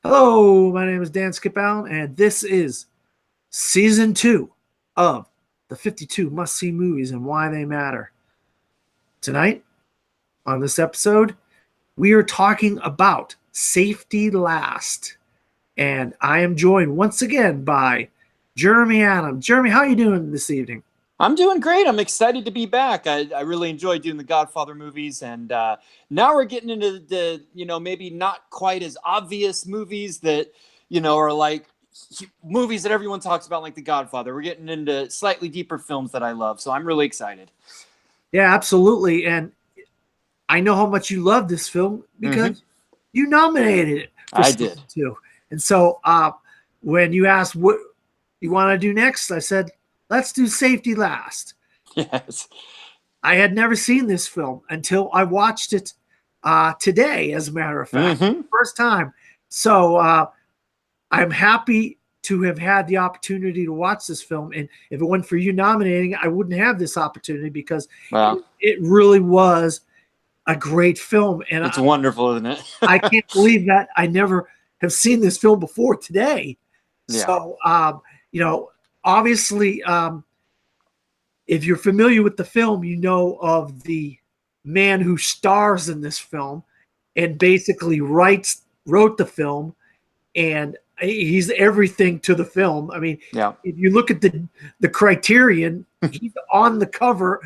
Hello, my name is Dan Skipbound, and this is season 2 of the 52 must see movies and why they matter. Tonight, on this episode, we are talking about Safety Last. And I am joined once again by Jeremy Adams. Jeremy, how are you doing this evening? I'm doing great. I'm excited to be back. I really enjoyed doing the Godfather movies, and now we're getting into the maybe not quite as obvious movies that are like movies that everyone talks about, like the Godfather. We're getting into slightly deeper films that I love, so I'm really excited. Yeah, absolutely. And I know how much you love this film because you nominated it for season 2. And so when you asked what you want to do next, I said, let's do Safety Last. Yes. I had never seen this film until I watched it today, as a matter of fact. First time. So I'm happy to have had the opportunity to watch this film. And if it weren't for you nominating, I wouldn't have this opportunity because it really was a great film. And it's wonderful, isn't it? I can't believe that I never have seen this film before today. Yeah. So, obviously, if you're familiar with the film, you know of the man who stars in this film and basically wrote the film, and he's everything to the film. I mean, if you look at the Criterion, he's on the cover.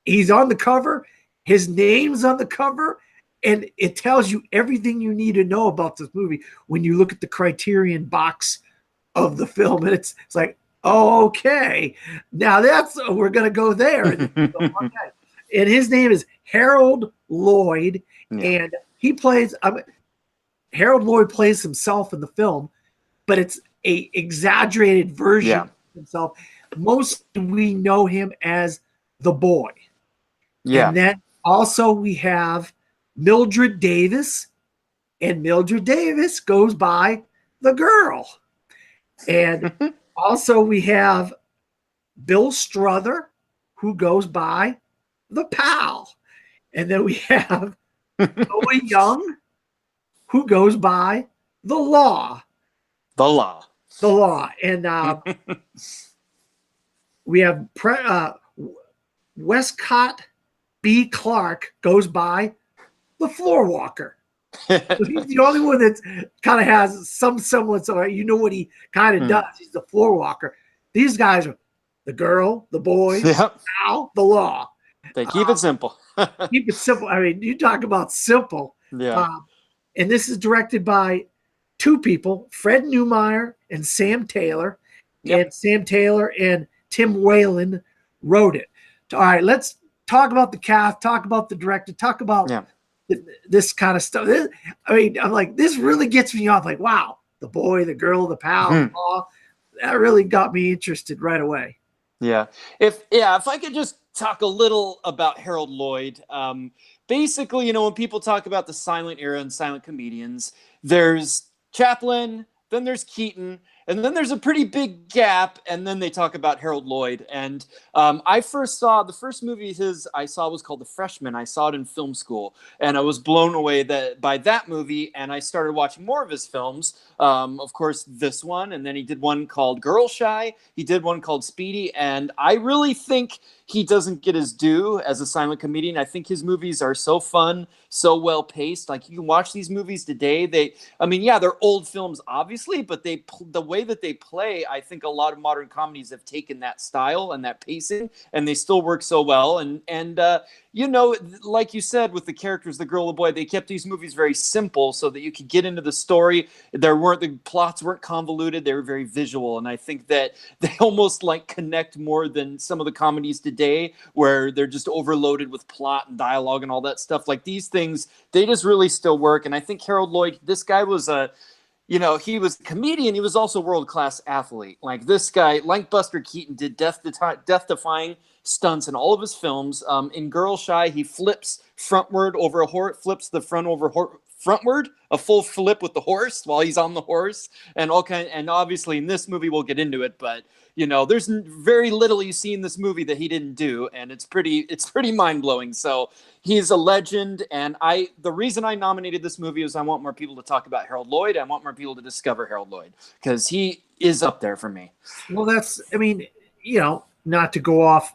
He's on the cover. His name's on the cover, and it tells you everything you need to know about this movie when you look at the Criterion box of the film. And it's like, oh, okay, now we're going to go there. And his name is Harold Loyd, and he plays Harold Loyd plays himself in the film, but it's a exaggerated version of himself. Most we know him as the boy. And then also we have Mildred Davis, and Mildred Davis goes by the girl. And also we have Bill Struther, who goes by the pal. And then we have Chloe Young, who goes by the law. The law. The law. And we have Westcott B. Clark goes by the floor walker. So he's the only one that kind of has some semblance of, what he kind of does. He's the floor walker. These guys are the girl, the boy, the pal, the law. They keep it simple. Keep it simple. I mean, you talk about simple. Yeah. And this is directed by two people, Fred Neumeier and Sam Taylor. And Sam Taylor and Tim Whalen wrote it. All right, let's talk about the cast, talk about the director, talk about this kind of stuff. I'm like, this really gets me off. Like, wow, the boy, the girl, the pal, the law. That really got me interested right away. Yeah. If I could just talk a little about Harold Lloyd. Basically, when people talk about the silent era and silent comedians, there's Chaplin, then there's Keaton, and then there's a pretty big gap, and then they talk about Harold Lloyd. And I first saw, the first movie I saw was called The Freshman. I saw it in film school, and I was blown away by that movie, and I started watching more of his films. Of course, this one, and then he did one called Girl Shy. He did one called Speedy, and I really think he doesn't get his due as a silent comedian. I think his movies are so fun, so well paced. Like, you can watch these movies today. They're old films, obviously, but the way that they play, I think a lot of modern comedies have taken that style and that pacing, and they still work so well. And like you said, with the characters, the girl, the boy, they kept these movies very simple so that you could get into the story. The plots weren't convoluted. They were very visual. And I think that they almost like connect more than some of the comedies today, where they're just overloaded with plot and dialogue and all that stuff. Like, these things, they just really still work. And I think Harold Lloyd, this guy was he was a comedian. He was also a world-class athlete. Like, this guy, like Buster Keaton, did death-defying stunts in all of his films. In Girl Shy, he flips frontward over a horse, flips the front over frontward, a full flip with the horse while he's on the horse, and and obviously in this movie we'll get into it, but there's very little you see in this movie that he didn't do, and it's pretty mind blowing. So he's a legend, and the reason I nominated this movie is I want more people to talk about Harold Lloyd. I want more people to discover Harold Lloyd because he is up there for me. Well, not to go off,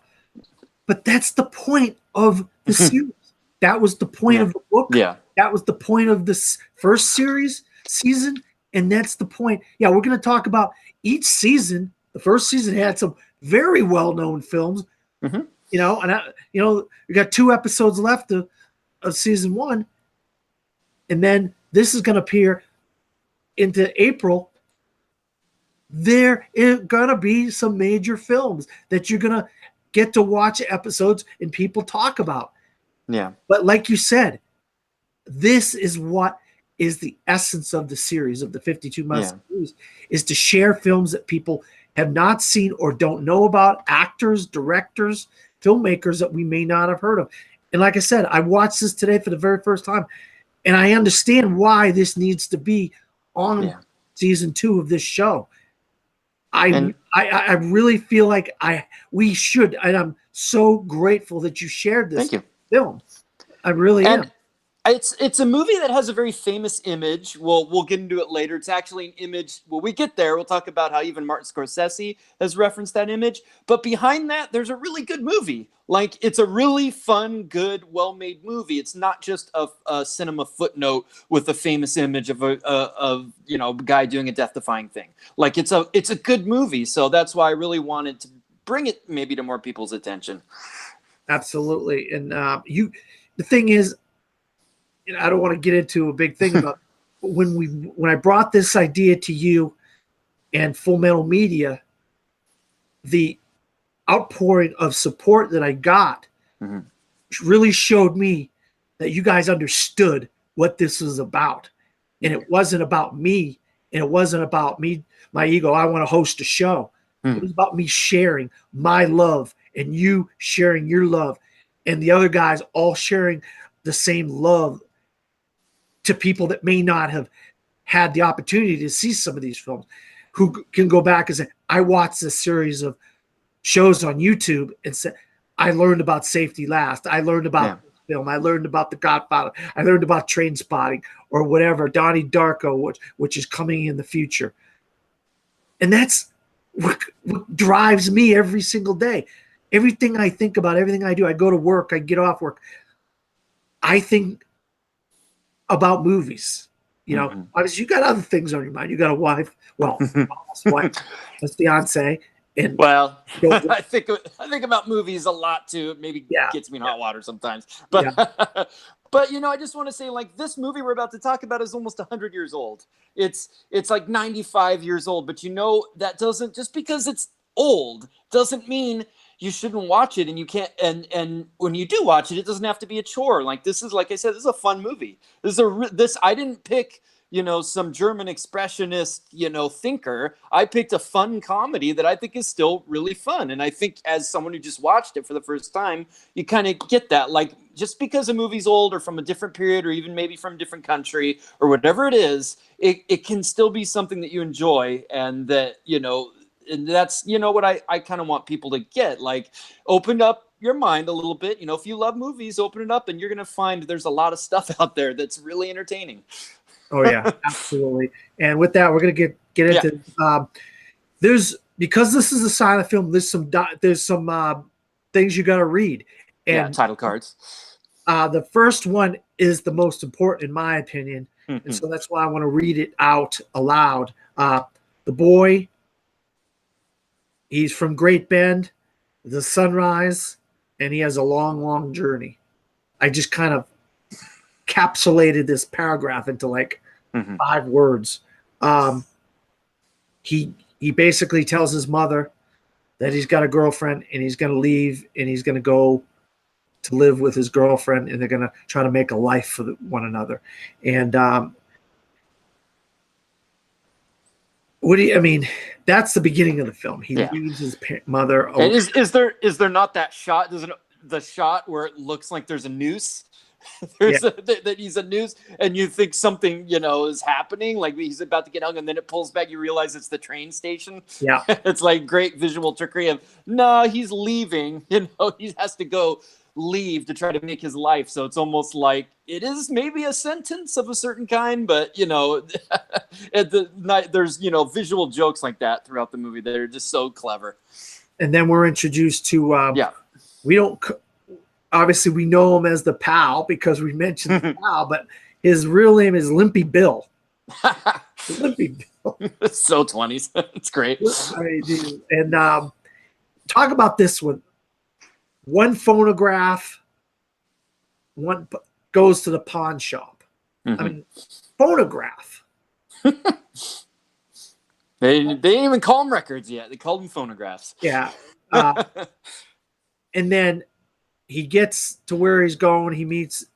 but that's the point of the series. That was the point of the book. Yeah. That was the point of this first season, and that's the point. Yeah, we're going to talk about each season. The first season had some very well-known films, and we got 2 episodes left of season 1, and then this is going to appear into April. There is going to be some major films that you're going to get to watch episodes and people talk about. Yeah. But like you said, this is what is the essence of the series, of the 52 months series, is to share films that people have not seen or don't know about, actors, directors, filmmakers that we may not have heard of. And like I said, I watched this today for the very first time, and I understand why this needs to be on season 2 of this show. I really feel like we should, and I'm so grateful that you shared this film. I really am. It's a movie that has a very famous image. We'll get into it later. It's actually an image. When we get there, we'll talk about how even Martin Scorsese has referenced that image. But behind that, there's a really good movie. Like, it's a really fun, good, well-made movie. It's not just a cinema footnote with a famous image of a guy doing a death-defying thing. Like, it's a good movie. So that's why I really wanted to bring it maybe to more people's attention. Absolutely. And the thing is, I don't want to get into a big thing about when I brought this idea to you and Full Metal Media, the outpouring of support that I got really showed me that you guys understood what this was about. And it wasn't about me, and it wasn't about me, my ego. I want to host a show. It was about me sharing my love and you sharing your love, and the other guys all sharing the same love to people that may not have had the opportunity to see some of these films, who can go back and say, I watched a series of shows on YouTube and said, I learned about Safety Last. I learned about this film. I learned about The Godfather. I learned about Train Spotting or whatever, Donnie Darko, which is coming in the future. And that's what drives me every single day. Everything I think about, everything I do, I go to work, I get off work, I think about movies. Obviously you got other things on your mind. You got a wife, a fiance, and I think about movies a lot too. It maybe gets me in hot water sometimes, but but I just want to say, like, this movie we're about to talk about is almost 100 years old. It's like 95 years old, but that doesn't, just because it's old doesn't mean you shouldn't watch it, and you can't. And when you do watch it, it doesn't have to be a chore. Like, this is, like I said, this is a fun movie. I didn't pick some German expressionist thinker. I picked a fun comedy that I think is still really fun. And I think, as someone who just watched it for the first time, you kind of get that. Like, just because a movie's old or from a different period or even maybe from a different country or whatever it is, it can still be something that you enjoy, and that and that's what I kind of want people to get. Like, open up your mind a little bit. If you love movies, open it up, and you're gonna find there's a lot of stuff out there that's really entertaining. Oh yeah, absolutely. And with that, we're gonna get into because this is a silent film. There's some things you got to read. And title cards. The first one is the most important, in my opinion, and so that's why I want to read it out aloud. The boy. He's from Great Bend, the sunrise, and he has a long, long journey. I just kind of encapsulated this paragraph into like 5 words. He basically tells his mother that he's got a girlfriend and he's going to leave and he's going to go to live with his girlfriend, and they're going to try to make a life for one another. And What do you? I mean, that's the beginning of the film. He Yeah. leaves his mother. And is there not that shot? Doesn't the shot where it looks like there's a noose? That he's a noose, and you think something is happening, like he's about to get hung, and then it pulls back. You realize it's the train station. Yeah, it's like great visual trickery of no, he's leaving. He has to go leave to try to make his life. So it's almost like it is maybe a sentence of a certain kind, but there's visual jokes like that throughout the movie that are just so clever. And then we're introduced to we don't. Obviously, we know him as the pal because we mentioned the pal, but his real name is Limpy Bill. Limpy Bill. It's so 20s. It's great. And talk about this one. One phonograph, one goes to the pawn shop. Mm-hmm. I mean, phonograph. They didn't even call them records yet. They called them phonographs. Yeah. And then he gets to where he's going. He meets,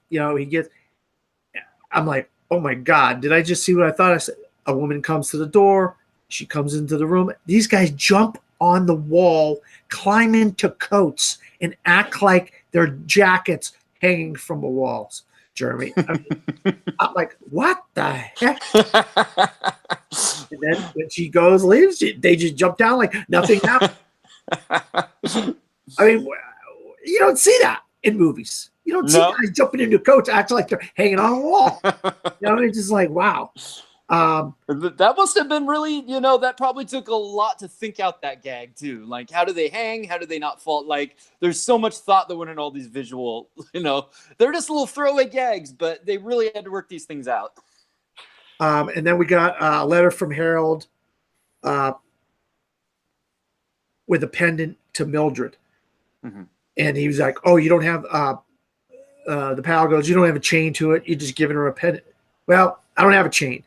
I'm like, oh my God, did I just see what I thought I said? A woman comes to the door. She comes into the room. These guys jump on the wall, climb into coats, and act like they're jackets hanging from the walls, Jeremy. I'm like, what the heck? And then when she leaves, they just jump down like nothing happened. I mean, you don't see that in movies. You don't see guys jumping into coats acting like they're hanging on a wall. It's just like, wow. That must have been really, that probably took a lot to think out that gag too. Like, how do they hang? How do they not fall? Like, there's so much thought that went in all these visual, they're just little throwaway gags, but they really had to work these things out. And then we got a letter from Harold with a pendant to Mildred. Mm-hmm. And he was like, oh, you don't have, the pal goes, you don't have a chain to it. You're just giving her a pendant. Well, I don't have a chain.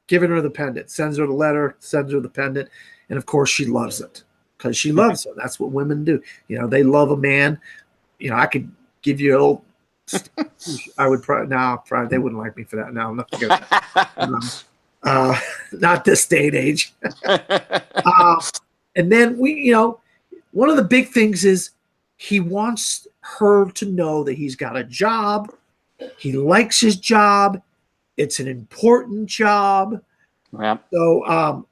Giving her the pendant. Sends her the letter, sends her the pendant. And, of course, she loves it because she loves him. That's what women do. They love a man. I could give you a little – I would probably they wouldn't like me for that now. Not this day and age. And then one of the big things is he wants her to know that he's got a job. He likes his job. It's an important job. Yeah. So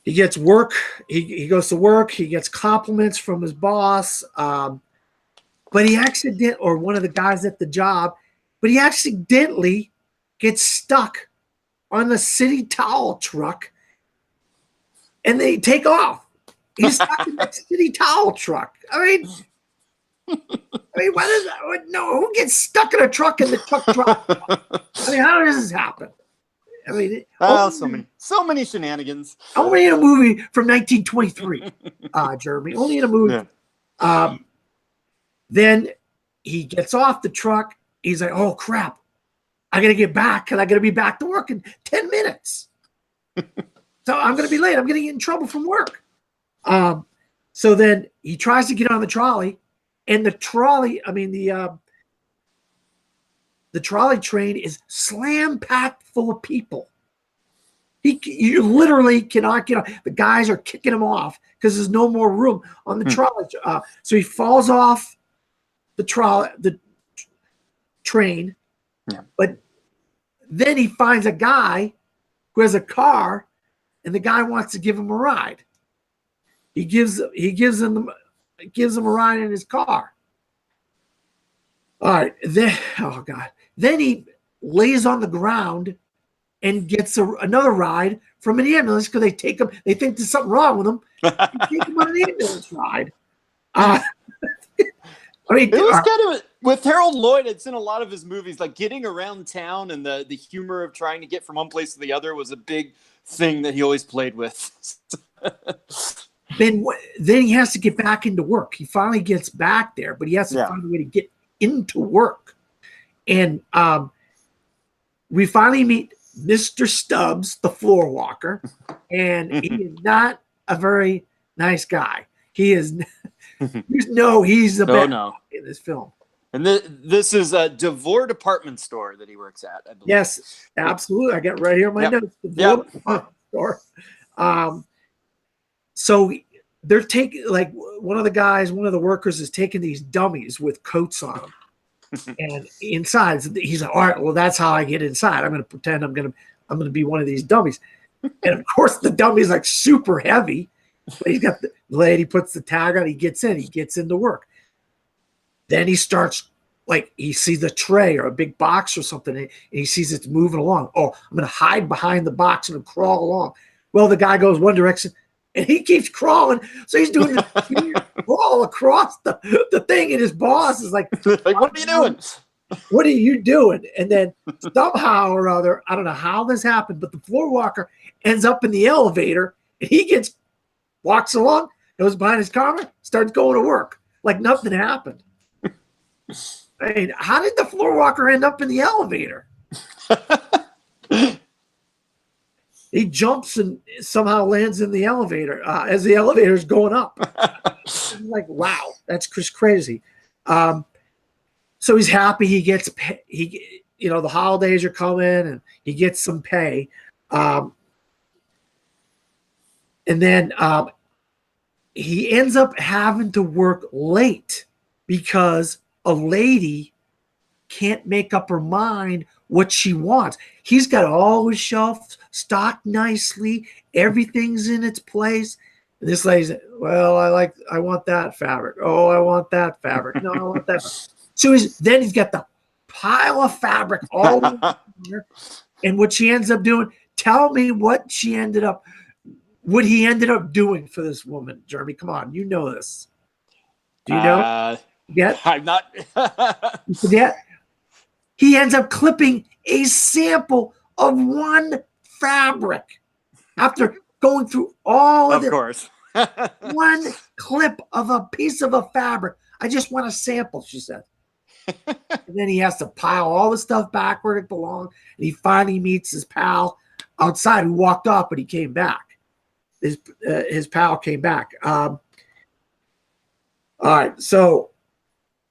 he gets work. He goes to work. He gets compliments from his boss. But he or one of the guys at the job, but he accidentally gets stuck on the city towel truck and they take off. He's stuck in that city towel truck. I mean, what is that? No, who gets stuck in a truck and the truck drops? I mean, how does this happen? I mean, so many shenanigans. Only in a movie from 1923, Jeremy. Only in a movie. Yeah. Then he gets off the truck. He's like, "Oh crap! I gotta get back because I gotta be back to work in 10 minutes. So I'm gonna be late. I'm gonna get in trouble from work." So then he tries to get on the trolley. And the trolley, the trolley train is slam-packed full of people. You literally cannot get on. The guys are kicking him off because there's no more room on the trolley. So he falls off the train. Yeah. But then he finds a guy who has a car, and the guy wants to give him a ride. He gives him a ride in his car. All right. Then he lays on the ground and gets another ride from an ambulance because they take him. They think there's something wrong with him. They take him on an ambulance ride. It was kind of with Harold Lloyd. It's in a lot of his movies, like getting around town and the humor of trying to get from one place to the other was a big thing that he always played with. Then he has to get back into work. He finally gets back there, but he has to find a way to get into work. And we finally meet Mr. Stubbs, the floor walker, and he is not a very nice guy. He is he's the best in this film. And this is a DeVore department store that he works at, I believe. Yes, absolutely. I got right here on my notes. DeVore department store. So they're taking, like, one of the workers is taking these dummies with coats on them. And inside, he's like, all right, well, that's how I get inside. I'm going to pretend I'm going to be one of these dummies. And of course, the dummy's like super heavy. But he's got the lady puts the tag on. He gets into work. Then he starts, like, he sees a tray or a big box or something, and he sees it's moving along. Oh, I'm going to hide behind the box and crawl along. Well, the guy goes one direction, and he keeps crawling. So he's doing this crawl across the thing, and his boss is like, what are you doing? What are you doing? And then somehow or other, I don't know how this happened, but the floor walker ends up in the elevator, and he walks along, goes behind his car, starts going to work like nothing happened. I mean, how did the floor walker end up in the elevator? He jumps and somehow lands in the elevator as the elevator is going up. I'm like, wow, that's just crazy. So he's happy. He gets pay. The holidays are coming, and he gets some pay. And then he ends up having to work late because a lady can't make up her mind what she wants. He's got all his shelves stocked nicely. Everything's in its place. And this lady's, well, I want that fabric. Oh, I want that fabric. No, I want that. So he's got the pile of fabric all over there. And what she ends up doing, tell me what he ended up doing for this woman, Jeremy. Come on, you know this. Do you know? Yeah, I'm not. You forget? He ends up clipping a sample of one fabric after going through all of course. One clip of a piece of a fabric. I just want a sample, she said. And then he has to pile all the stuff back where it belonged. And he finally meets his pal outside who walked off, but he came back. His pal came back. All right, so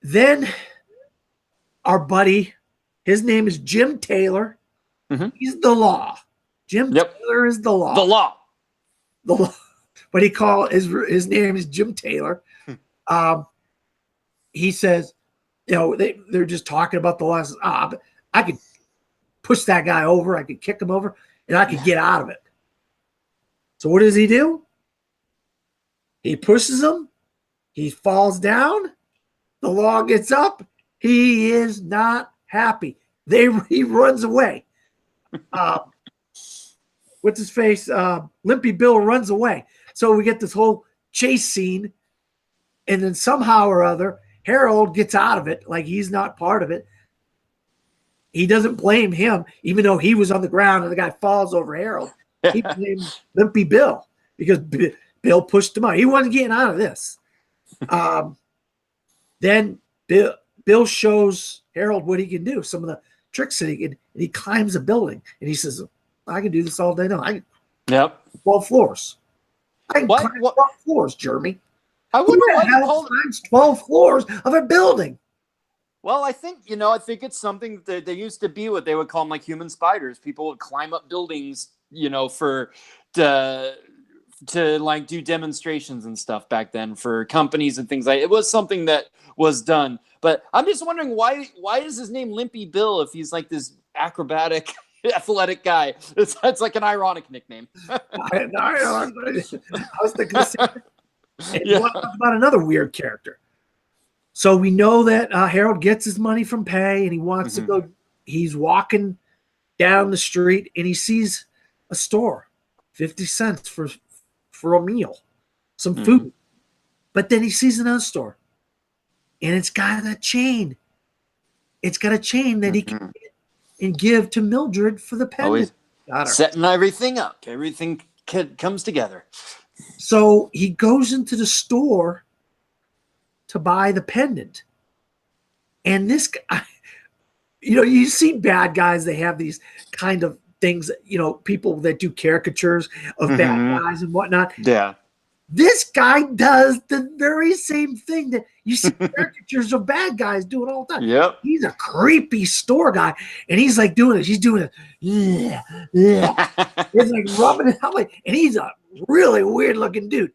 then our buddy, his name is Jim Taylor. Mm-hmm. He's the law. Jim Taylor is the law. The law. The law. But his name is Jim Taylor. He says, they're just talking about the law. But I could push that guy over. I could kick him over, and I could get out of it. So what does he do? He pushes him. He falls down. The law gets up. He is not happy. He runs away. What's his face? Limpy Bill runs away. So we get this whole chase scene, and then somehow or other, Harold gets out of it, like he's not part of it. He doesn't blame him, even though he was on the ground and the guy falls over Harold. He blames Limpy Bill because Bill pushed him out. He wasn't getting out of this. Then Bill shows Harold what he can do, some of the tricks that he can, and he climbs a building, and he says, I can do this all day long. 12 floors. I can climb 12 floors, Jeremy. I wonder why you called 12 floors of a building. Well, I think it's something that they used to be what they would call them, like human spiders. People would climb up buildings, to like do demonstrations and stuff back then for companies and things like it was something that was done. But I'm just wondering why is his name Limpy Bill if he's like this acrobatic athletic guy? It's like an ironic nickname. I was thinking about another weird character. So we know that Harold gets his money from pay and he wants to go. He's walking down the street and he sees a store, 50 cents for a meal, some food. But then he sees another store and it's got a chain. It's got a chain that he can get and give to Mildred for the pendant. Setting everything up. Everything comes together. So he goes into the store to buy the pendant. And this guy, you see bad guys, they have these kind of things, people that do caricatures of bad guys and whatnot. Yeah. This guy does the very same thing that you see caricatures of bad guys doing all the time. Yep. He's a creepy store guy, and he's like doing it. He's doing it. Yeah, yeah. He's like rubbing it out, like, and he's a really weird looking dude.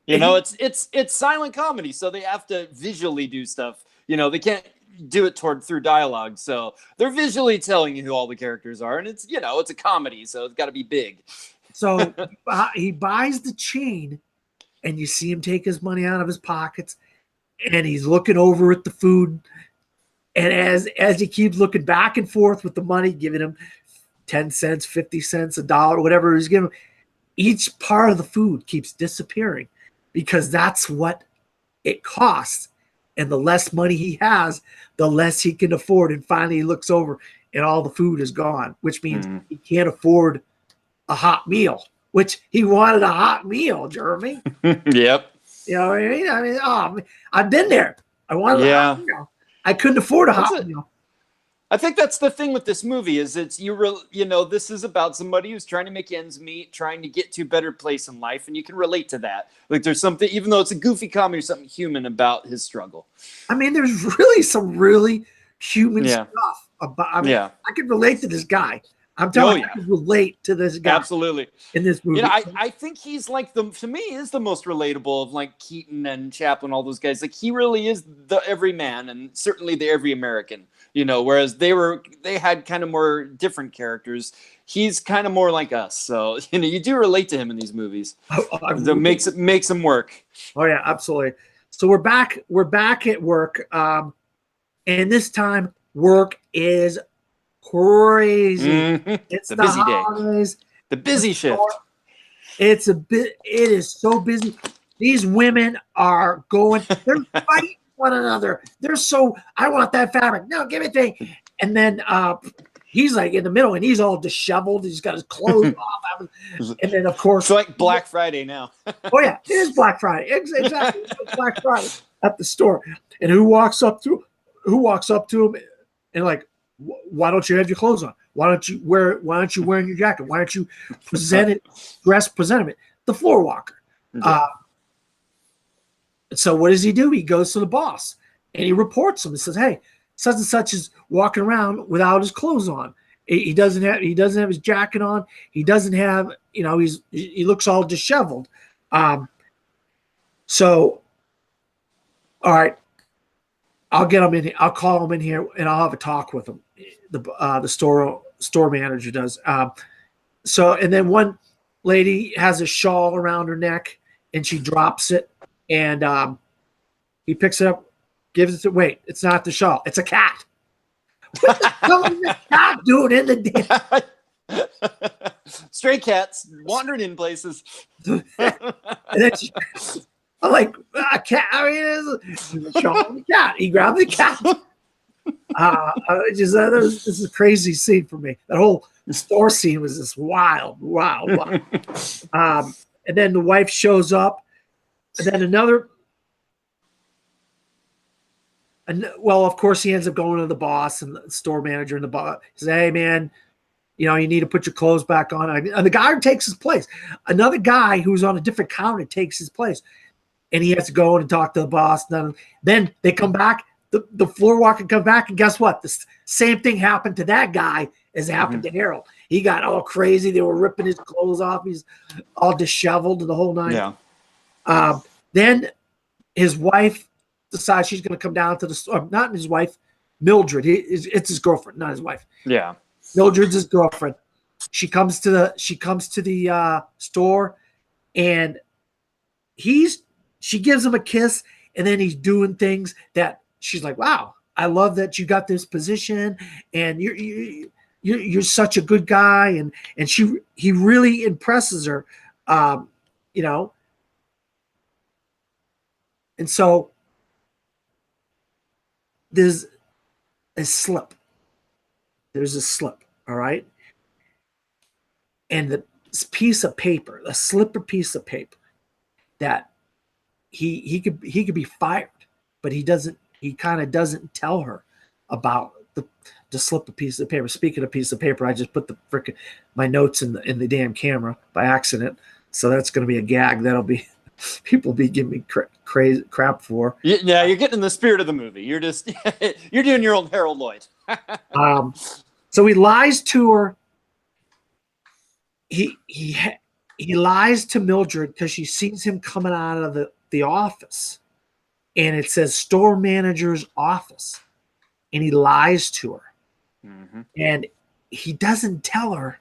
You know, it's silent comedy, so they have to visually do stuff. You know, they can't do it through dialogue, so they're visually telling you who all the characters are, and it's, you know, it's a comedy, so it's got to be big. So he buys the chain, and you see him take his money out of his pockets, and he's looking over at the food. And as he keeps looking back and forth with the money, giving him 10 cents, 50 cents, $1, whatever he's giving him, each part of the food keeps disappearing because that's what it costs. And the less money he has, the less he can afford. And finally he looks over and all the food is gone, which means he can't afford a hot meal, which he wanted a hot meal, Jeremy. Yep. You know what I mean? I've been there. I wanted a hot meal. I couldn't afford a hot meal. I think that's the thing with this movie is you know, this is about somebody who's trying to make ends meet, trying to get to a better place in life, and you can relate to that. Like there's something, even though it's a goofy comedy, there's something human about his struggle. I mean, there's really some really human stuff about. I mean, I could relate to this guy. I'm telling you, I could relate to this guy. Absolutely. In this movie. You know, I think he's like to me, is the most relatable of like Keaton and Chaplin, all those guys. Like he really is the everyman and certainly the every American, you know, whereas they had kind of more different characters. He's kind of more like us. So, you know, you do relate to him in these movies. That makes him work. Oh yeah, absolutely. So we're back at work. And this time work is crazy. It's the busy holidays, day. The busy shift. It is so busy. These women are they're fighting one another. They're so, I want that fabric. No, give it to me. And then he's like in the middle and he's all disheveled. He's got his clothes off. And then of course. It's like Black Friday now. Oh yeah, it is Black Friday. Exactly. It's Black Friday at the store. And who walks up to him and like, why don't you have your clothes on? Why aren't you wearing your jacket? Why aren't you present it? The floor walker. So what does he do? He goes to the boss and he reports him and says, hey, such and such is walking around without his clothes on. He doesn't have his jacket on. He doesn't have, you know, he looks all disheveled. So all right, I'll get him in here. I'll call him in here and I'll have a talk with him. The store manager does. So and then one lady has a shawl around her neck and she drops it and he picks it up, gives it to, wait, it's not the shawl, it's a cat. What the hell is the cat doing in the damn? Stray cats wandering in places. And then I'm like, a cat. I mean, it's a shawl and a cat. He grabbed the cat. This is a crazy scene for me. That whole store scene was just wild. And then the wife shows up, and then well, of course, he ends up going to the boss and the store manager, and the boss says, "Hey, man, you know, you need to put your clothes back on." And the guy takes his place. Another guy who's on a different counter takes his place, and he has to go in and talk to the boss. Then they come back. The floor walker comes back, and guess what? The same thing happened to that guy as happened to Harold. He got all crazy. They were ripping his clothes off. He's all disheveled and the whole nine. Yeah. Then his wife decides she's going to come down to the store. Not his wife, Mildred. It's his girlfriend, not his wife. Yeah. Mildred's his girlfriend. She comes to the store, and she gives him a kiss, and then he's doing things that she's like, wow, I love that you got this position and you're such a good guy. And he really impresses her, you know? And so there's a slip. All right. And the piece of paper, a slipper piece of paper that he could be fired, but he kind of doesn't tell her about the slip a piece of paper. Speaking of piece of paper, I just put my notes in the damn camera by accident. So that's going to be a gag. That'll be people be giving me crazy crap for. Yeah, you're getting in the spirit of the movie. You're just you're doing your old Harold Lloyd. So he lies to her. He lies to Mildred because she sees him coming out of the office, and it says store manager's office, and he lies to her, and he doesn't tell her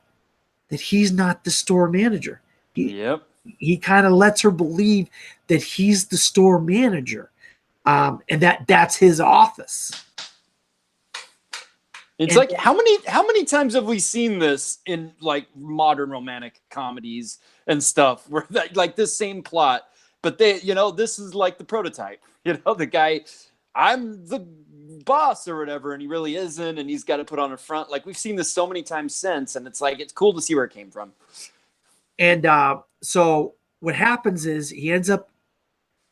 that he's not the store manager. He kind of lets her believe that he's the store manager, and that's his office. It's like how many times have we seen this in like modern romantic comedies and stuff where like this same plot, but this is like the prototype. The guy, I'm the boss or whatever, and he really isn't, and he's got to put on a front. Like we've seen this so many times since, and it's like it's cool to see where it came from. And so what happens is he ends up.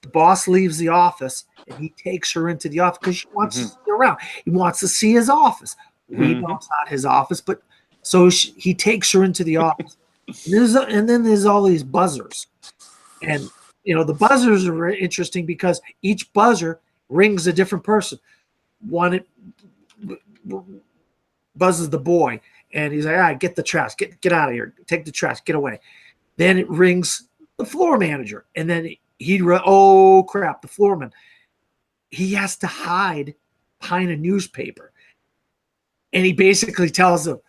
The boss leaves the office, and he takes her into the office because she wants to see around. He wants to see his office. We know it's not his office, but so he takes her into the office. And then there's all these buzzers. And, the buzzers are interesting because each buzzer rings a different person. One it buzzes the boy, and he's like, all right, get the trash. Get out of here. Take the trash. Get away. Then it rings the floor manager. And then oh, crap, the floorman. He has to hide behind a newspaper. And he basically tells them,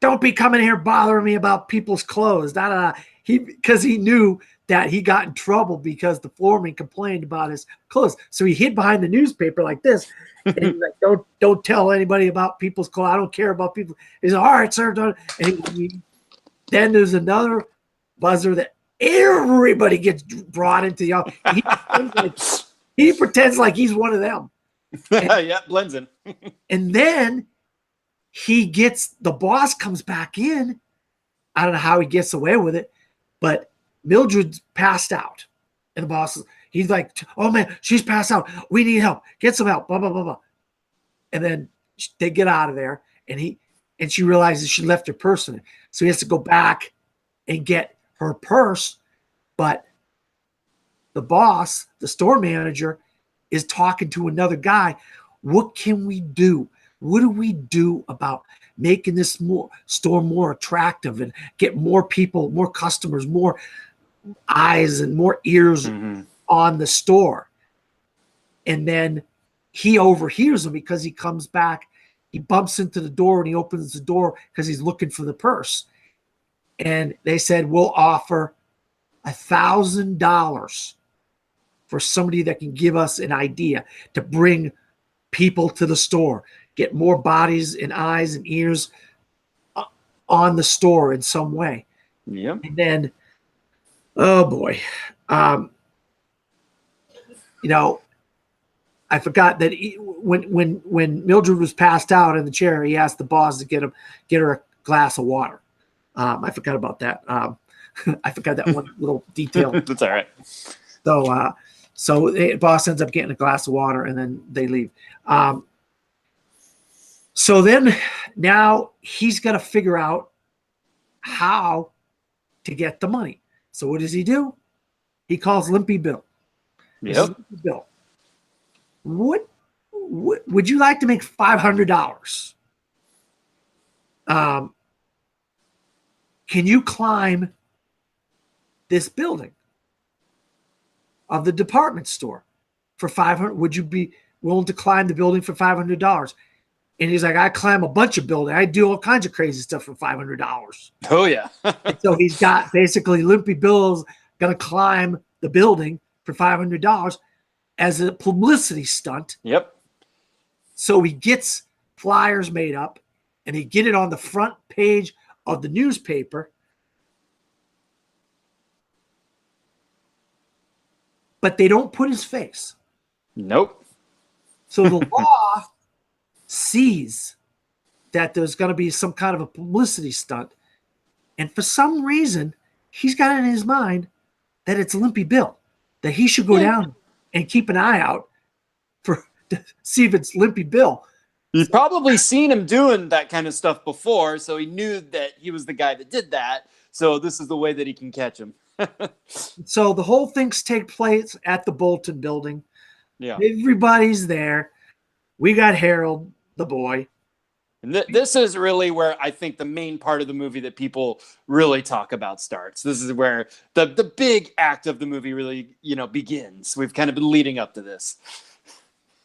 don't be coming here bothering me about people's clothes. Because he knew that he got in trouble because the floorman complained about his clothes. So he hid behind the newspaper like this. And he's like, don't tell anybody about people's clothes. I don't care about people. He's like, all right, sir. And then there's another buzzer that everybody gets brought into the office. He pretends like he's one of them. Yeah, blends in. And then the boss comes back in. I don't know how he gets away with it, but Mildred's passed out. And the boss, he's like, oh man, she's passed out. We need help. Get some help. Blah, blah, blah, blah. And then they get out of there, and she realizes she left her purse in it. So he has to go back and get her purse. But the boss, the store manager, is talking to another guy. What can we do? What do we do about making this store more attractive and get more people, more customers, more eyes and more ears on the store? And then he overhears him because he comes back. He bumps into the door and he opens the door because he's looking for the purse. And they said, we'll offer $1,000 for somebody that can give us an idea to bring people to the store, get more bodies and eyes and ears on the store in some way. Yeah. And then, oh boy, I forgot that when Mildred was passed out in the chair, he asked the boss to get her a glass of water. I forgot about that. I forgot that one little detail. That's all right. So the boss ends up getting a glass of water, and then they leave. So then now he's got to figure out how to get the money. So what does he do? He calls Limpy Bill. Yep. Limpy Bill. What would you like to make $500? Can you climb this building of the department store for $500? Would you be willing to climb the building for $500? And he's like, I climb a bunch of buildings. I do all kinds of crazy stuff for $500. Oh yeah. So he's got basically Limpy Bill's going to climb the building for $500 as a publicity stunt. Yep. So he gets flyers made up and he get it on the front page of the newspaper. But they don't put his face. Nope. So the law sees that there's going to be some kind of a publicity stunt. And for some reason, he's got it in his mind that it's Limpy Bill, that he should go down and keep an eye out to see if it's Limpy Bill. He's probably seen him doing that kind of stuff before, so he knew that he was the guy that did that. So this is the way that he can catch him. So the whole thing's take place at the Bolton building. Yeah. Everybody's there. We got Harold, the boy. And this is really where I think the main part of the movie that people really talk about starts. This is where the big act of the movie really, begins. We've kind of been leading up to this.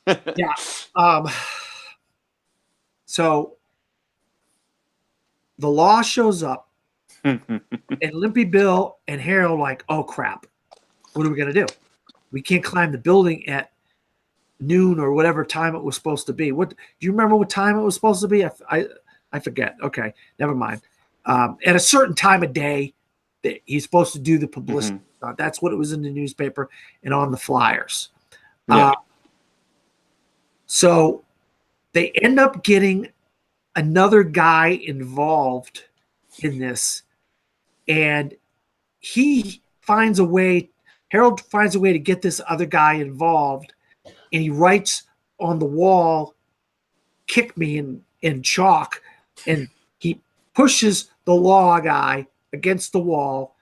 Yeah. So the law shows up, and Limpy Bill and Harold like, oh crap, what are we gonna do? We can't climb the building at noon or whatever time it was supposed to be. What do you remember? What time it was supposed to be? I forget. Okay, never mind. At a certain time of day that he's supposed to do the publicity. That's what it was in the newspaper and on the flyers. Yeah. So they end up getting another guy involved in this, and he finds a way. Harold finds a way to get this other guy involved, and he writes on the wall, "Kick me" in chalk, and he pushes the law guy against the wall,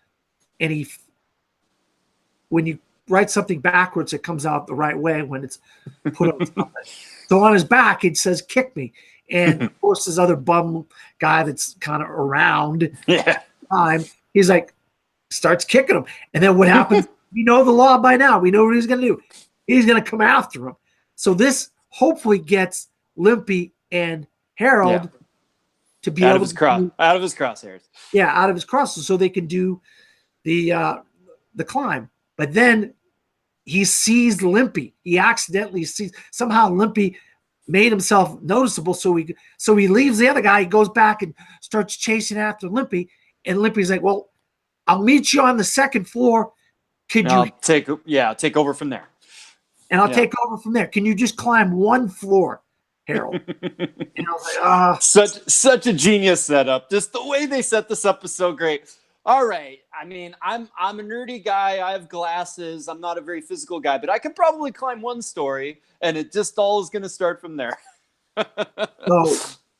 and when you write something backwards, it comes out the right way when it's put on something. So on his back, it says "Kick me," and of course, this other bum guy that's kind of around, he's like, starts kicking him, and then what happens? We know the law by now. We know what he's going to do. He's going to come after him. So this hopefully gets Limpy and Harold to be out able out of his crosshairs. Yeah, out of his crosses, so they can do the climb. But then he sees Limpy. He accidentally sees somehow Limpy made himself noticeable. So he leaves the other guy. He goes back and starts chasing after Limpy. And Limpy's like, "Well, I'll meet you on the second floor. Could you take over from there?" And I'll take over from there. Can you just climb one floor, Harold? And I was like, such a genius setup. Just the way they set this up is so great. All right. I mean, I'm a nerdy guy. I have glasses. I'm not a very physical guy, but I can probably climb one story, and it just all is going to start from there. So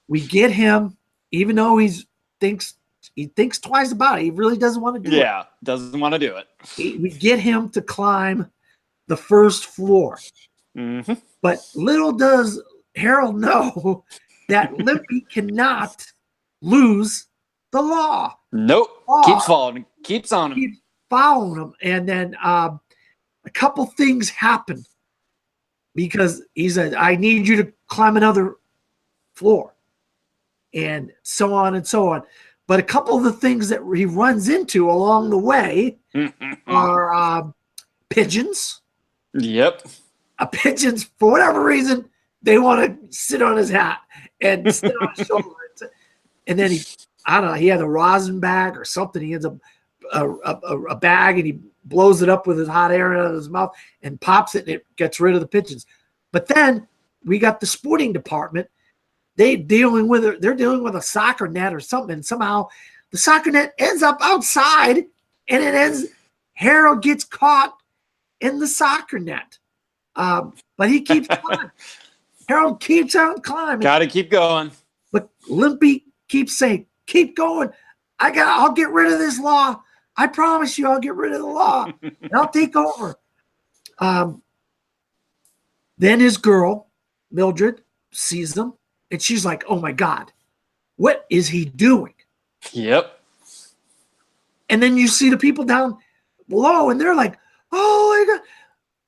we get him, even though he thinks twice about it. He really doesn't want to do it. Yeah, doesn't want to do it. We get him to climb the first floor. But little does Harold know that Limpy cannot lose the law. Nope. Keeps following. Keeps on him. Keeps following him. And then a couple things happen because he said, I need you to climb another floor. And so on and so on. But a couple of the things that he runs into along the way are pigeons. Yep. Pigeons, for whatever reason, they want to sit on his hat and sit on his shoulder. And then I don't know, he had a rosin bag or something. He has a bag and he blows it up with his hot air out of his mouth and pops it and it gets rid of the pigeons. But then we got the sporting department. They're dealing with a soccer net or something. And somehow the soccer net ends up outside and Harold gets caught in the soccer net. But he keeps climbing. Harold keeps on climbing. Got to keep going. But Limpy keeps saying, keep going. I'll get rid of this law. I promise you I'll get rid of the law. And I'll take over. Then his girl, Mildred, sees them. And she's like, oh, my God, what is he doing? Yep. And then you see the people down below, and they're like, oh, my God.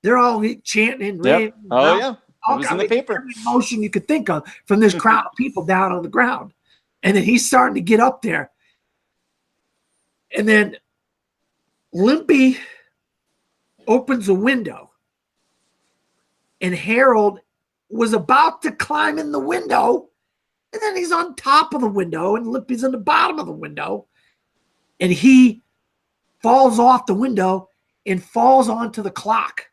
They're all chanting. Yep. Oh, yeah. It was in the paper. Every emotion you could think of from this crowd of people down on the ground. And then he's starting to get up there. And then Limpy opens a window. And Harold was about to climb in the window, and then he's on top of the window, and Limpy's on the bottom of the window, and he falls off the window and falls onto the clock.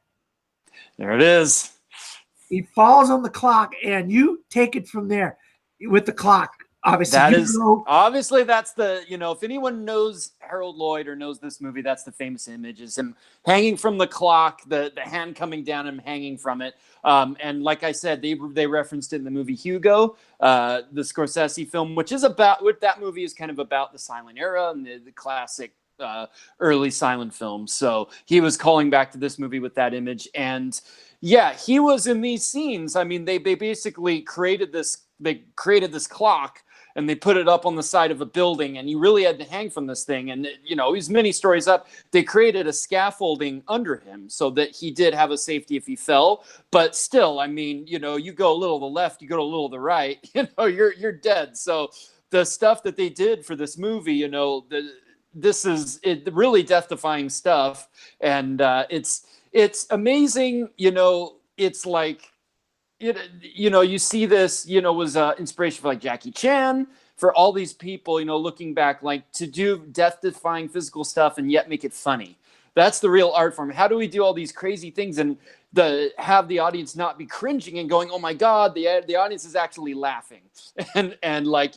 There it is. He falls on the clock, and you take it from there with the clock. Obviously that's the, if anyone knows Harold Loyd or knows this movie, that's the famous image, is him hanging from the clock, the hand coming down and hanging from it. And like I said, they referenced it in the movie Hugo, the Scorsese film, what that movie is kind of about the silent era and the classic early silent films. So he was calling back to this movie with that image. And yeah, he was in these scenes. I mean, they basically created this clock and they put it up on the side of a building, and you really had to hang from this thing. And, you know, he's many stories up. They created a scaffolding under him so that he did have a safety if he fell. But still, I mean, you know, you go a little to the left, you go a little to the right, you know, you're dead. So the stuff that they did for this movie, you know, this is really death-defying stuff. And it's amazing, you know. It's like, you know, you see this, you know, was inspiration for like Jackie Chan, for all these people, you know, looking back, like to do death-defying physical stuff and yet make it funny. That's the real art form. How do we do all these crazy things and have the audience not be cringing and going, oh my God, the audience is actually laughing. And like,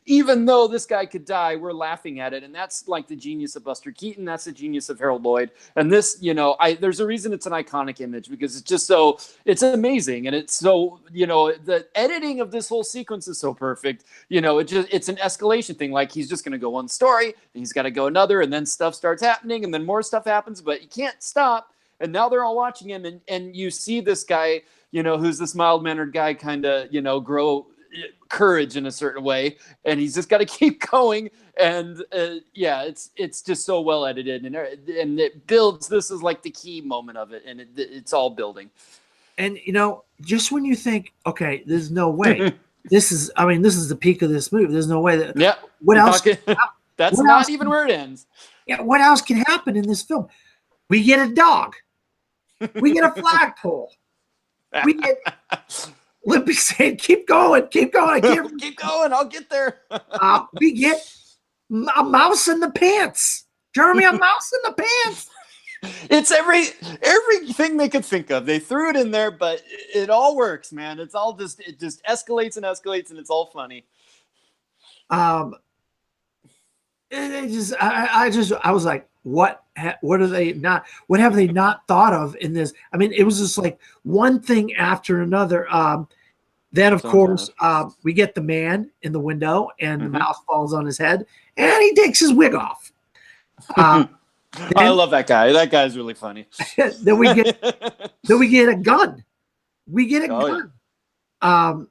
even though this guy could die, we're laughing at it. And that's like the genius of Buster Keaton. That's the genius of Harold Lloyd. And this, you know, there's a reason it's an iconic image, because it's just so, it's amazing. And it's so, you know, the editing of this whole sequence is so perfect. You know, it's an escalation thing. Like, he's just going to go one story, and he's got to go another, and then stuff starts happening, and then more stuff happens, but you can't stop. And now they're all watching him, and you see this guy, you know, who's this mild-mannered guy, kind of, you know, grow courage in a certain way, and he's just got to keep going. And yeah, it's just so well edited, and it builds. This is like the key moment of it, and it's all building. And you know, just when you think, okay, there's no way, this is the peak of this movie. There's no way that. Yeah. What else? That's what not else even where it ends. Yeah. What else can happen in this film? We get a dog. We get a flagpole. We get Lippy saying, keep going. Keep going. I'll get there. We get a mouse in the pants. Jeremy, a mouse in the pants. It's everything they could think of. They threw it in there, but it all works, man. It just escalates and escalates, and it's all funny. I was like, what are they not? What have they not thought of in this? I mean, it was just like one thing after another. Then, of course, we get the man in the window, and the mouse falls on his head, and he takes his wig off. I love that guy. That guy's really funny. Then we get a gun. We get a gun. Yeah.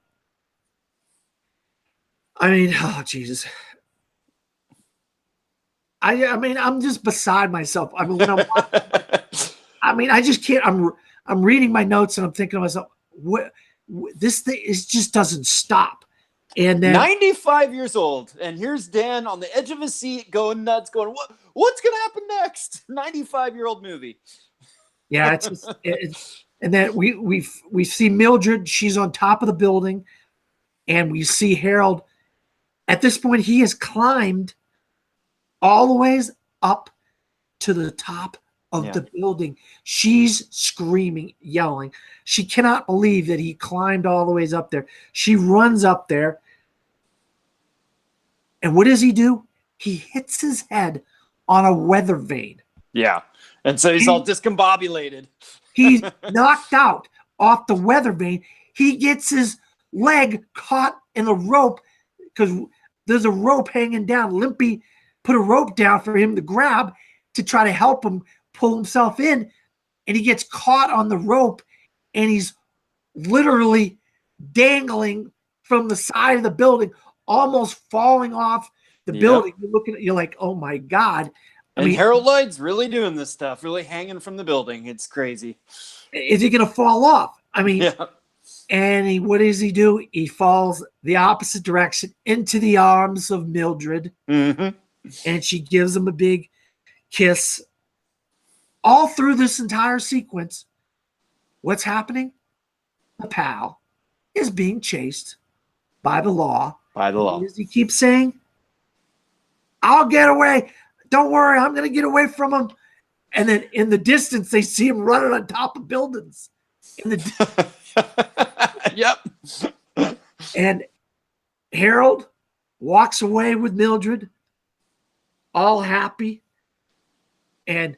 I mean, oh Jesus. I mean, I'm just beside myself. I mean, when I'm watching, I mean, I just can't. I'm reading my notes and I'm thinking to myself, what this thing just doesn't stop. And then 95 years old, and here's Dan on the edge of his seat, going nuts, going, what's gonna happen next? 95-year-old movie. Yeah, and then we see Mildred. She's on top of the building, and we see Harold. At this point, he has climbed all the ways up to the top of the building. She's screaming, yelling. She cannot believe that he climbed all the ways up there. She runs up there. And what does he do? He hits his head on a weather vane. Yeah. And so he's all discombobulated. He's knocked out off the weather vane. He gets his leg caught in a rope because there's a rope hanging down. Limpy put a rope down for him to grab to try to help him pull himself in, and he gets caught on the rope, and he's literally dangling from the side of the building, almost falling off the building. You're like, oh my God. I mean, Harold Lloyd's really doing this stuff, really hanging from the building. It's crazy. Is he going to fall off? I mean, and what does he do? He falls the opposite direction into the arms of Mildred. Mm-hmm. And she gives him a big kiss. All through this entire sequence, what's happening? The pal is being chased by the law. By the law. As he keeps saying, I'll get away. Don't worry, I'm going to get away from him. And then in the distance, they see him running on top of buildings. Yep. And Harold walks away with Mildred, all happy. And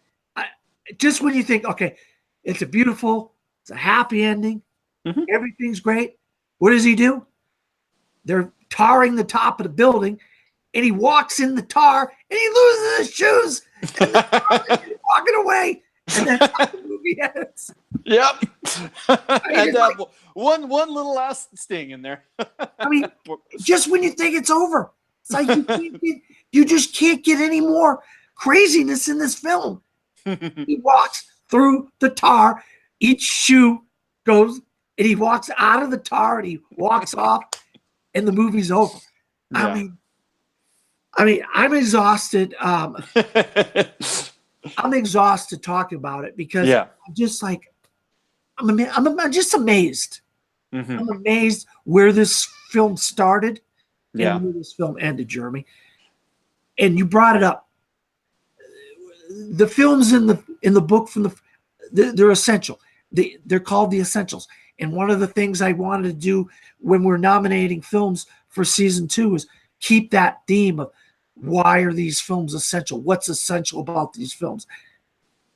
just when you think, okay, it's a happy ending, everything's great, what does he do? They're tarring the top of the building, and he walks in the tar, and he loses his shoes. and then walking away, and that's how the movie ends. Yep. And like, one little last sting in there. I mean, just when you think it's over, it's like you just can't get any more craziness in this film. He walks through the tar, each shoe goes, and he walks out of the tar, and he walks off, and the movie's over. Yeah. I mean, I'm exhausted. I'm exhausted talking about it because I'm just like, I'm just amazed. Mm-hmm. I'm amazed where this film started and where this film ended, Jeremy. And you brought it up. The films in the book they're essential. They're called the essentials. And one of the things I wanted to do when we're nominating films for season 2 is keep that theme of why are these films essential? What's essential about these films?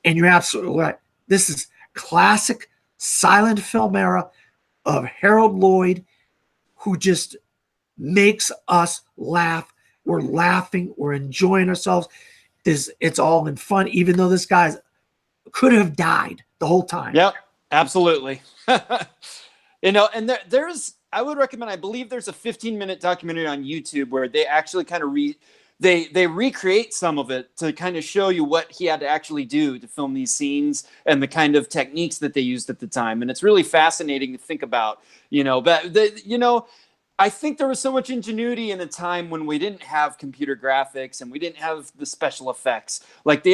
And you're absolutely right. This is classic silent film era of Harold Lloyd, who just makes us laugh. We're laughing. We're enjoying ourselves. It's all in fun, even though this guy could have died the whole time. Yep, absolutely. And I would recommend, I believe there's a 15-minute documentary on YouTube where they actually kind of they recreate some of it to kind of show you what he had to actually do to film these scenes and the kind of techniques that they used at the time. And it's really fascinating to think about, but I think there was so much ingenuity in a time when we didn't have computer graphics and we didn't have the special effects. Like he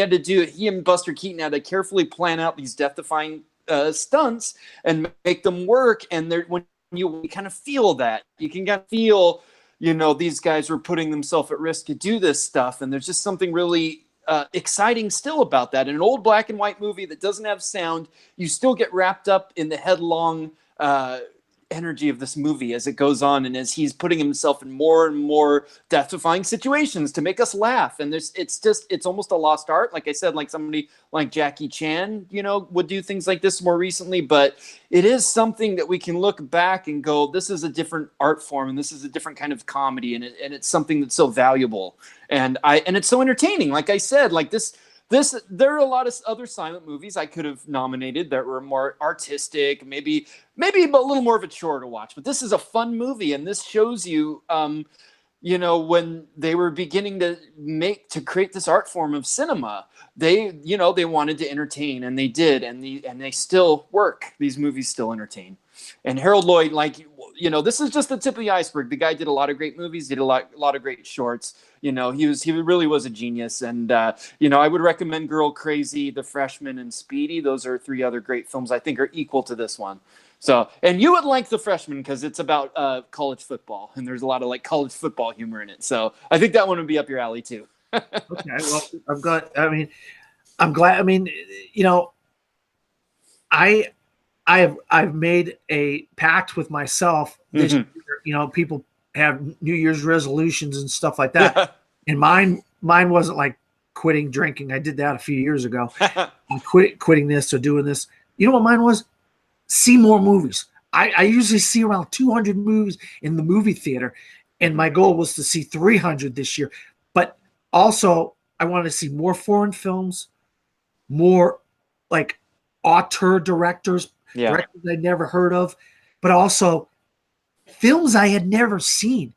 and Buster Keaton had to carefully plan out these death-defying stunts and make them work. And when you kind of feel that, you can kind of feel, these guys were putting themselves at risk to do this stuff. And there's just something really exciting still about that. In an old black and white movie that doesn't have sound, you still get wrapped up in the headlong energy of this movie as it goes on, and as he's putting himself in more and more death-defying situations to make us laugh. And it's almost a lost art. Like I said, like somebody like Jackie Chan, would do things like this more recently, but it is something that we can look back and go, this is a different art form, and this is a different kind of comedy, and it's something that's so valuable, and it's so entertaining. Like I said, like this, there are a lot of other silent movies I could have nominated that were more artistic, maybe a little more of a chore to watch. But this is a fun movie, and this shows you, when they were beginning to create this art form of cinema, they wanted to entertain, and they did, and they still work. These movies still entertain. And Harold Lloyd, this is just the tip of the iceberg. The guy did a lot of great movies, did a lot of great shorts. He really was a genius. And, I would recommend Girl Crazy, The Freshman, and Speedy. Those are 3 other great films I think are equal to this one. So, and you would like The Freshman because it's about college football, and there's a lot of college football humor in it. So I think that one would be up your alley too. Okay. Well, I'm glad. I've made a pact with myself this year. People have New Year's resolutions and stuff like that. And mine wasn't like quitting drinking. I did that a few years ago. Quitting this or doing this. You know what mine was? See more movies. I usually see around 200 movies in the movie theater, and my goal was to see 300 this year. But also, I wanted to see more foreign films, more like auteur directors I'd never heard of, but also films I had never seen.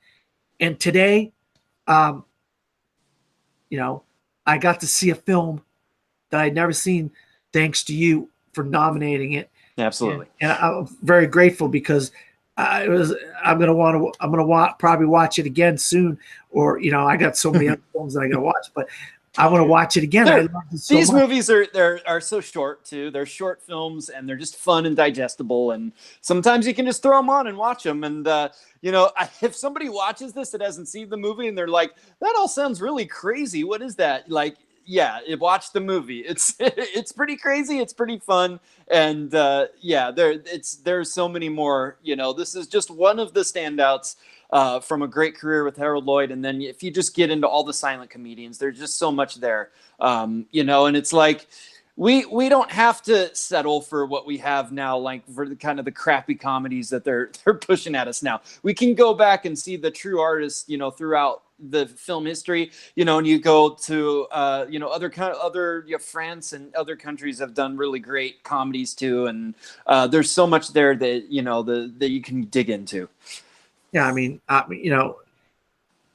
And today, I got to see a film that I'd never seen, thanks to you for nominating it. Absolutely. And I'm very grateful because I'm gonna probably watch it again soon. Or I got so many other films that I gotta watch, but I want to watch it again. These movies are so short too. They're short films, and they're just fun and digestible. And sometimes you can just throw them on and watch them. And if somebody watches this that hasn't seen the movie and they're like, "That all sounds really crazy. What is that?" Watch the movie. It's pretty crazy. It's pretty fun. And there's so many more. This is just one of the standouts from a great career with Harold Lloyd. And then if you just get into all the silent comedians, there's just so much there. And it's like we don't have to settle for what we have now, like for the kind of the crappy comedies that they're pushing at us now. We can go back and see the true artists, throughout the film history, and you go to other France and other countries have done really great comedies too, and there's so much there that that you can dig into. Yeah, I mean,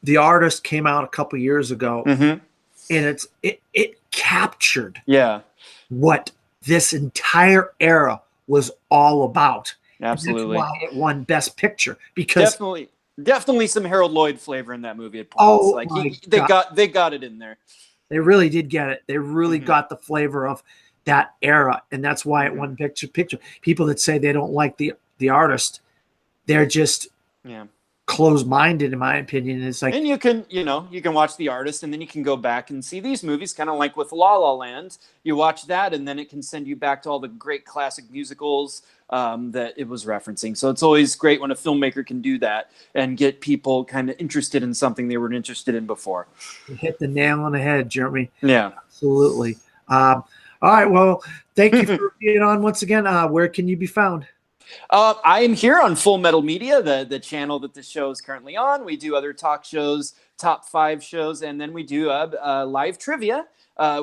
The Artist came out a couple years ago, Mm-hmm. and it captured Yeah, what this entire era was all about. absolutely. And that's why it won Best Picture, because Definitely some Harold Lloyd flavor in that movie at points. oh Like my they God, got it in there. they really did get it. They really Mhm. got the flavor of that era, and that's why it Mhm. won Picture. People that say they don't like the artist, they're just Yeah. closed-minded, in my opinion. It's like, And you can watch The Artist, and then you can go back and see these movies, kind of like with La La Land. You watch that, and then it can send you back to all the great classic musicals that it was referencing. So it's always great when a filmmaker can do that and get people kind of interested in something they weren't interested in before. you hit the nail on the head, Jeremy. Yeah. Absolutely. All right. Well, thank you for being on once again. Where can you be found? I am here on Full Metal Media, the channel that the show is currently on. We do other talk shows, top 5 shows, and then we do live trivia.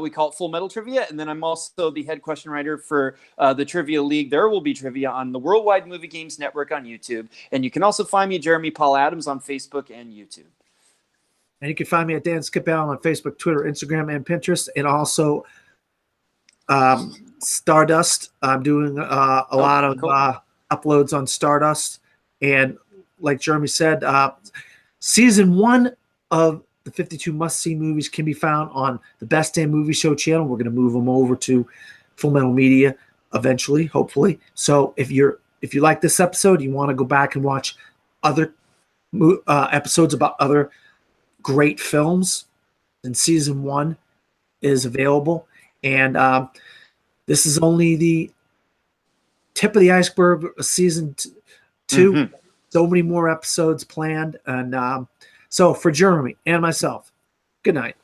We call it Full Metal Trivia, and then I'm also the head question writer for the Trivia League. There will be trivia on the Worldwide Movie Games Network on YouTube, and you can also find me, Jeremy Paul Adams, on Facebook and YouTube. And you can find me at Dan Skip Allen on Facebook, Twitter, Instagram, and Pinterest, and also Stardust. I'm doing a lot of cool. uploads on Stardust, and like Jeremy said, season 1 of the 52 must-see movies can be found on the Best Damn Movie Show channel. We're going to move them over to Full Metal Media eventually, hopefully. So if you like this episode, you want to go back and watch other episodes about other great films, then season 1 is available. And this is only the tip of the iceberg of season 2. Mm-hmm. So many more episodes planned. And so for Jeremy and myself, good night.